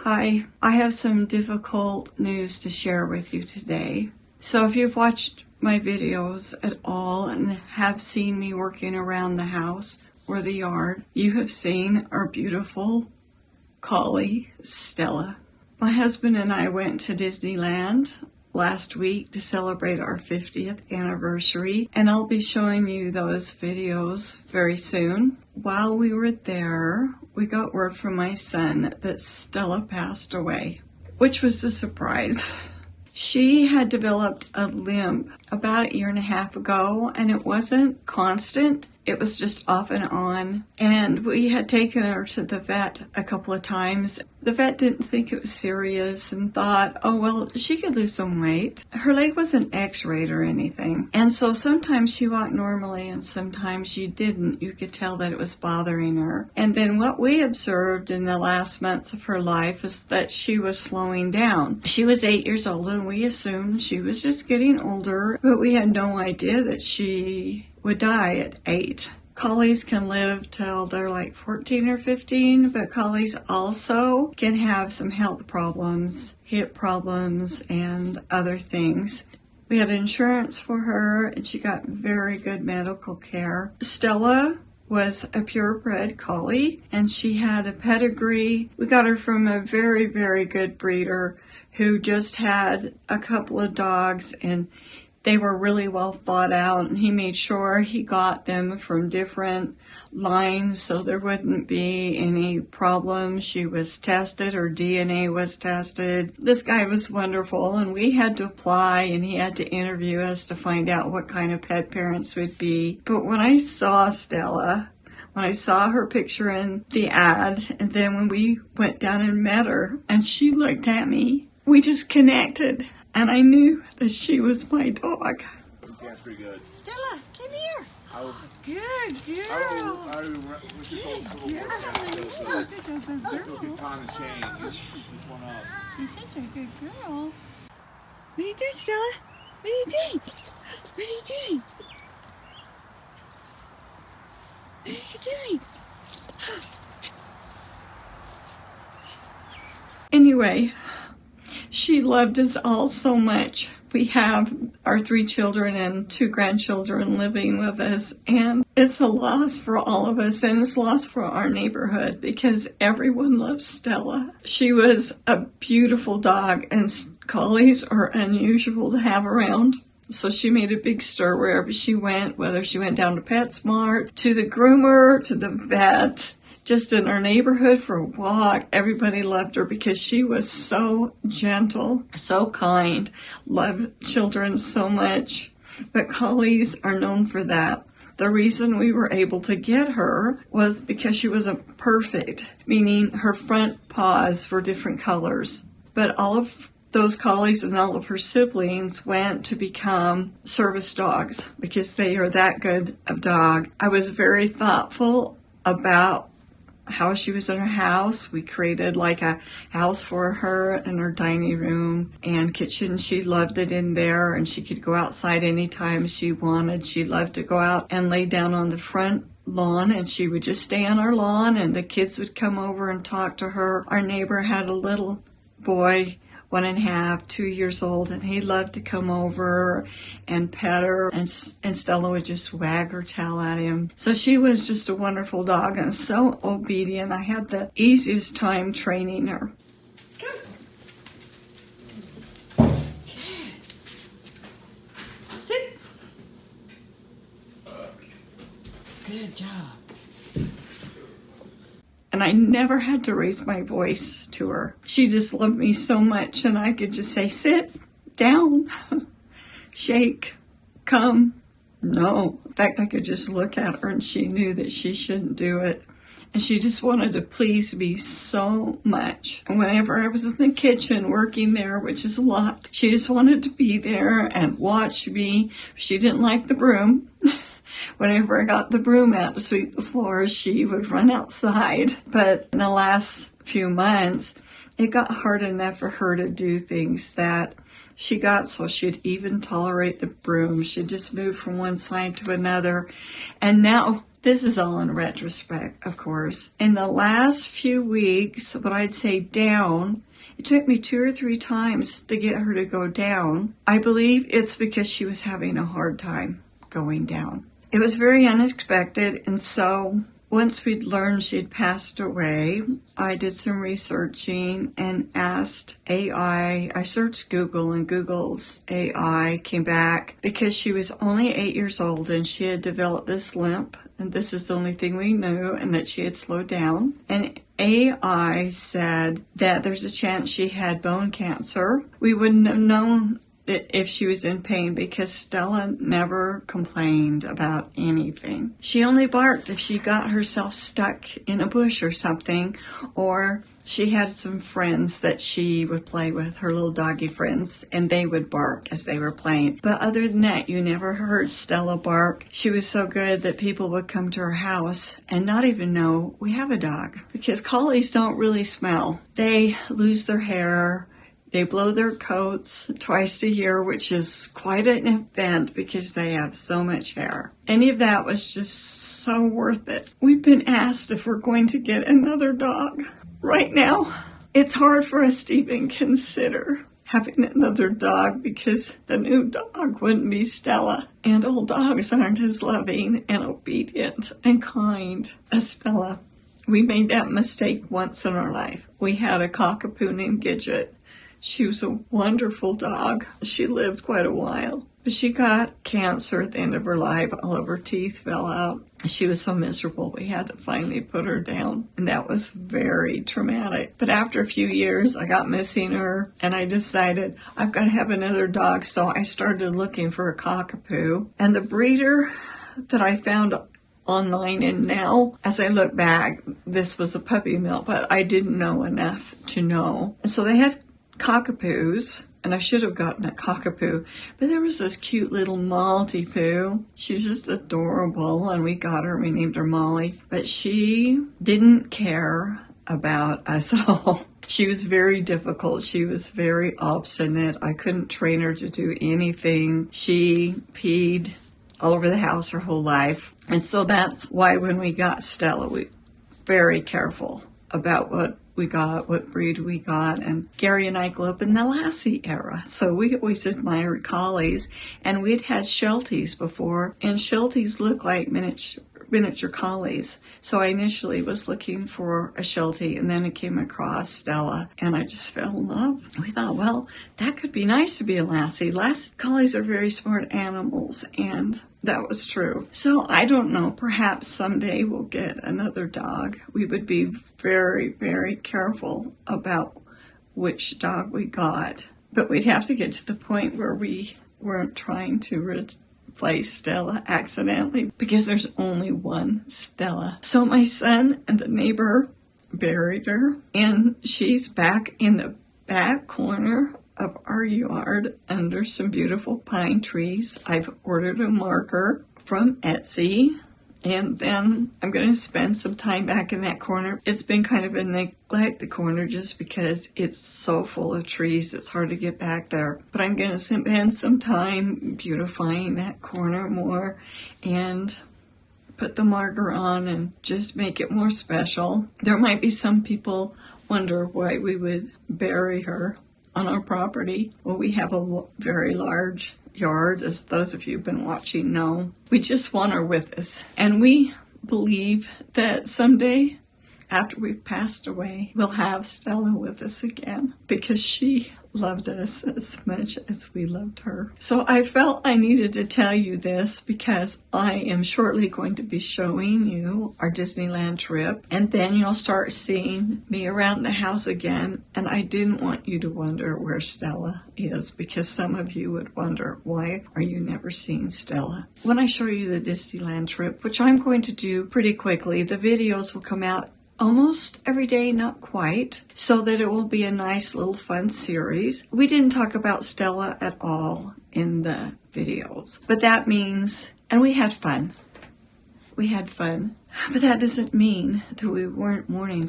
Hi, I have some difficult news to share with you today. So if you've watched my videos at all and have seen me working around the house or the yard, you have seen our beautiful collie, Stella. My husband and I went to Disneyland last week to celebrate our 50th anniversary, and I'll be showing you those videos very soon. While we were there, we got word from my son that Stella passed away, which was a surprise. She had developed a limp about a year and a half ago, and it wasn't constant. It was just off and on, and we had taken her to the vet a couple of times. The vet didn't think it was serious and thought, oh, well, she could lose some weight. Her leg wasn't x-rayed or anything, and so sometimes she walked normally and sometimes she didn't. You could tell that it was bothering her. And then what we observed in the last months of her life is that she was slowing down. She was 8 years old, and we assumed she was just getting older, but we had no idea that she would die at 8. Collies can live till they're like 14 or 15, but collies also can have some health problems, hip problems, and other things. We had insurance for her, and she got very good medical care. Stella was a purebred collie, and she had a pedigree. We got her from a very, very good breeder who just had a couple of dogs, and they were really well thought out, and he made sure he got them from different lines so there wouldn't be any problems. She was tested, her DNA was tested. This guy was wonderful, and we had to apply, and he had to interview us to find out what kind of pet parents would be. But when I saw Stella, when I saw her picture in the ad, and then when we went down and met her, and she looked at me, we just connected. And I knew that she was my dog. That's pretty good. Stella, come here. Good girl. Good girl. You're such a good girl. What are you doing, Stella? What are you doing? What are you doing? What are you doing? Anyway, she loved us all so much. We have our 3 children and 2 grandchildren living with us, and it's a loss for all of us, and it's a loss for our neighborhood because everyone loves Stella. She was a beautiful dog, and collies are unusual to have around. So she made a big stir wherever she went, whether she went down to PetSmart, to the groomer, to the vet, just in our neighborhood for a walk. Everybody loved her because she was so gentle, so kind, loved children so much. But collies are known for that. The reason we were able to get her was because she was a perfect, meaning her front paws were different colors. But all of those collies and all of her siblings went to become service dogs because they are that good of dog. I was very thoughtful about how she was in her house. We created like a house for her in her dining room and kitchen. She loved it in there, and she could go outside anytime she wanted. She loved to go out and lay down on the front lawn, and she would just stay on our lawn, and the kids would come over and talk to her. Our neighbor had a little boy, 1.5, 2 years old, and he loved to come over and pet her, and Stella would just wag her tail at him. So she was just a wonderful dog and so obedient. I had the easiest time training her. Good. Sit. Good job. And I never had to raise my voice to her. She just loved me so much, and I could just say, sit, down, shake, come. No. In fact, I could just look at her, and she knew that she shouldn't do it. And she just wanted to please me so much. And whenever I was in the kitchen working there, which is a lot, she just wanted to be there and watch me. She didn't like the broom. Whenever I got the broom out to sweep the floors, she would run outside. But in the last few months, it got hard enough for her to do things that she got so she'd even tolerate the broom. She'd just move from one side to another. And now This is all in retrospect, of course. In the last few weeks, but I'd say down, it took me 2 or 3 times to get her to go down. I believe it's because she was having a hard time going down. It was very unexpected, and so once we'd learned she'd passed away, I did some researching and asked AI. I searched Google, and Google's AI came back because she was only 8 years old and she had developed this limp, and this is the only thing we knew, and that she had slowed down. And AI said that there's a chance she had bone cancer. We wouldn't have known if she was in pain because Stella never complained about anything. She only barked if she got herself stuck in a bush or something, or she had some friends that she would play with, her little doggy friends, and they would bark as they were playing. But other than that, you never heard Stella bark. She was so good that people would come to her house and not even know we have a dog, because collies don't really smell. They lose their hair. They blow their coats twice a year, which is quite an event because they have so much hair. Any of that was just so worth it. We've been asked if we're going to get another dog. Right now, it's hard for us to even consider having another dog because the new dog wouldn't be Stella. And old dogs aren't as loving and obedient and kind as Stella. We made that mistake once in our life. We had a cockapoo named Gidget. She was a wonderful dog. She lived quite a while. But she got cancer at the end of her life. All of her teeth fell out. She was so miserable, we had to finally put her down. And that was very traumatic. But after a few years, I got missing her. And I decided I've got to have another dog. So I started looking for a cockapoo. And the breeder that I found online, and now as I look back, this was a puppy mill, but I didn't know enough to know. And so they had cockapoos, and I should have gotten a cockapoo, but there was this cute little Maltipoo. She was just adorable, and we got her, we named her Molly, but she didn't care about us at all. She was very difficult. She was very obstinate. I couldn't train her to do anything. She peed all over the house her whole life. And so that's why when we got Stella, we were very careful about what we got, what breed we got. And Gary and I grew up in the Lassie era, so we always admired collies, and we'd had Shelties before, and Shelties look like miniature collies. So I initially was looking for a Sheltie, and then I came across Stella, and I just fell in love. We thought, well, that could be nice to be a Lassie. Collies are very smart animals, and that was true. So I don't know, perhaps someday we'll get another dog. We would be very, very careful about which dog we got. But we'd have to get to the point where we weren't trying to replace Stella accidentally, because there's only one Stella. So my son and the neighbor buried her, and she's back in the back corner of our yard under some beautiful pine trees. I've ordered a marker from Etsy, and then I'm going to spend some time back in that corner. It's been kind of a neglected corner just because it's so full of trees, it's hard to get back there. But I'm going to spend some time beautifying that corner more and put the marker on and just make it more special. There might be some people wonder why we would bury her on our property. Well, we have a very large yard, as those of you who've been watching know. We just want her with us. And we believe that someday, after we've passed away, we'll have Stella with us again, because she loved us as much as we loved her. So I felt I needed to tell you this because I am shortly going to be showing you our Disneyland trip, and then you'll start seeing me around the house again. And I didn't want you to wonder where Stella is, because some of you would wonder, why are you never seeing Stella? When I show you the Disneyland trip, which I'm going to do pretty quickly, the videos will come out almost every day, not quite, so that it will be a nice little fun series. We didn't talk about Stella at all in the videos, but that means, and we had fun. We had fun, but that doesn't mean that we weren't mourning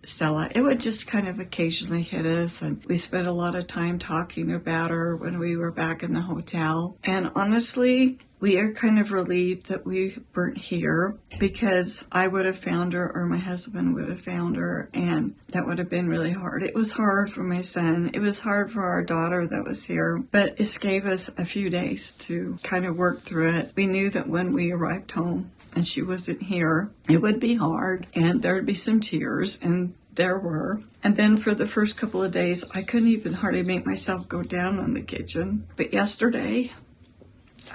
Stella. It would just kind of occasionally hit us, and we spent a lot of time talking about her when we were back in the hotel. And honestly, we are kind of relieved that we weren't here, because I would have found her or my husband would have found her, and that would have been really hard. It was hard for my son. It was hard for our daughter that was here, but it gave us a few days to kind of work through it. We knew that when we arrived home and she wasn't here, it would be hard and there would be some tears, and there were. And then for the first couple of days, I couldn't even hardly make myself go down in the kitchen. But yesterday,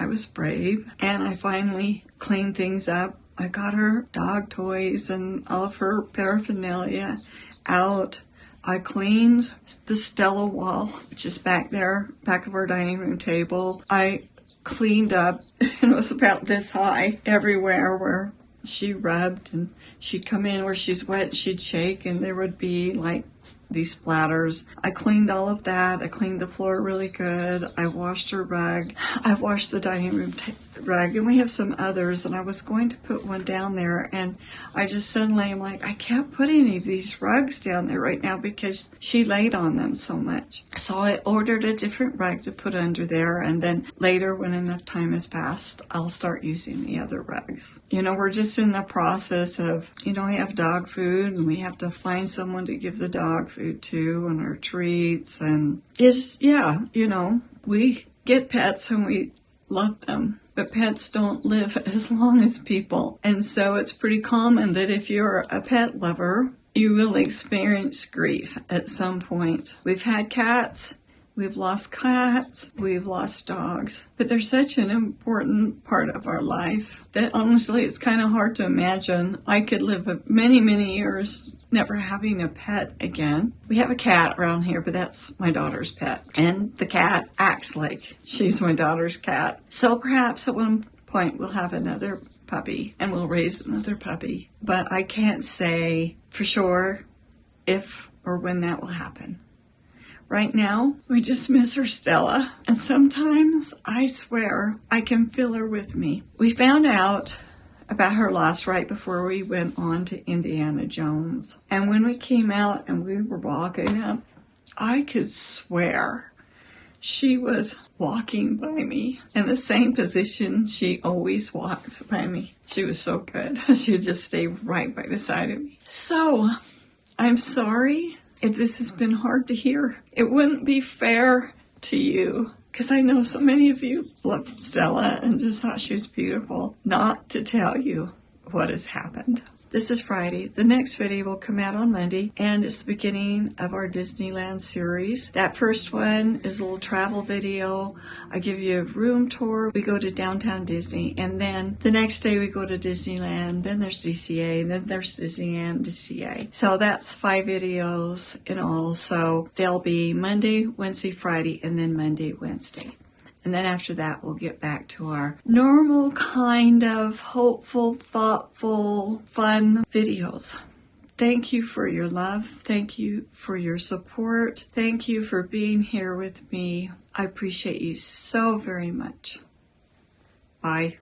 I was brave, and I finally cleaned things up. I got her dog toys and all of her paraphernalia out. I cleaned the Stella wall, which is back there, back of our dining room table. I cleaned up, and it was about this high, everywhere where she rubbed, and she'd come in where she's wet, she'd shake, and there would be like these splatters. I cleaned all of that. I cleaned the floor really good. I washed her rug. I washed the dining room rug, and we have some others, and I was going to put one down there, and I just suddenly am like, I can't put any of these rugs down there right now because she laid on them so much. So I ordered a different rug to put under there, and then later, when enough time has passed, I'll start using the other rugs. You know, we're just in the process of, you know, we have dog food, and we have to find someone to give the dog food to, and our treats, and it's, yeah, you know, we get pets and we love them, but pets don't live as long as people. And so it's pretty common that if you're a pet lover, you will experience grief at some point. We've had cats. We've lost cats, we've lost dogs, but they're such an important part of our life that honestly it's kind of hard to imagine. I could live many, many years never having a pet again. We have a cat around here, but that's my daughter's pet. And the cat acts like she's my daughter's cat. So perhaps at one point we'll have another puppy and we'll raise another puppy. But I can't say for sure if or when that will happen. Right now, we just miss her Stella, and sometimes, I swear, I can feel her with me. We found out about her loss right before we went on to Indiana Jones. And when we came out and we were walking up, I could swear she was walking by me in the same position she always walked by me. She was so good. She would just stay right by the side of me. So, I'm sorry if this has been hard to hear. It wouldn't be fair to you, because I know so many of you loved Stella and just thought she was beautiful, not to tell you what has happened. This is Friday. The next video will come out on Monday, and it's the beginning of our Disneyland series. That first one is a little travel video. I give you a room tour. We go to downtown Disney, and then the next day we go to Disneyland. Then there's DCA, and then there's Disneyland, DCA. So that's 5 videos in all. So they'll be Monday, Wednesday, Friday, and then Monday, Wednesday. And then after that, we'll get back to our normal kind of hopeful, thoughtful, fun videos. Thank you for your love. Thank you for your support. Thank you for being here with me. I appreciate you so very much. Bye.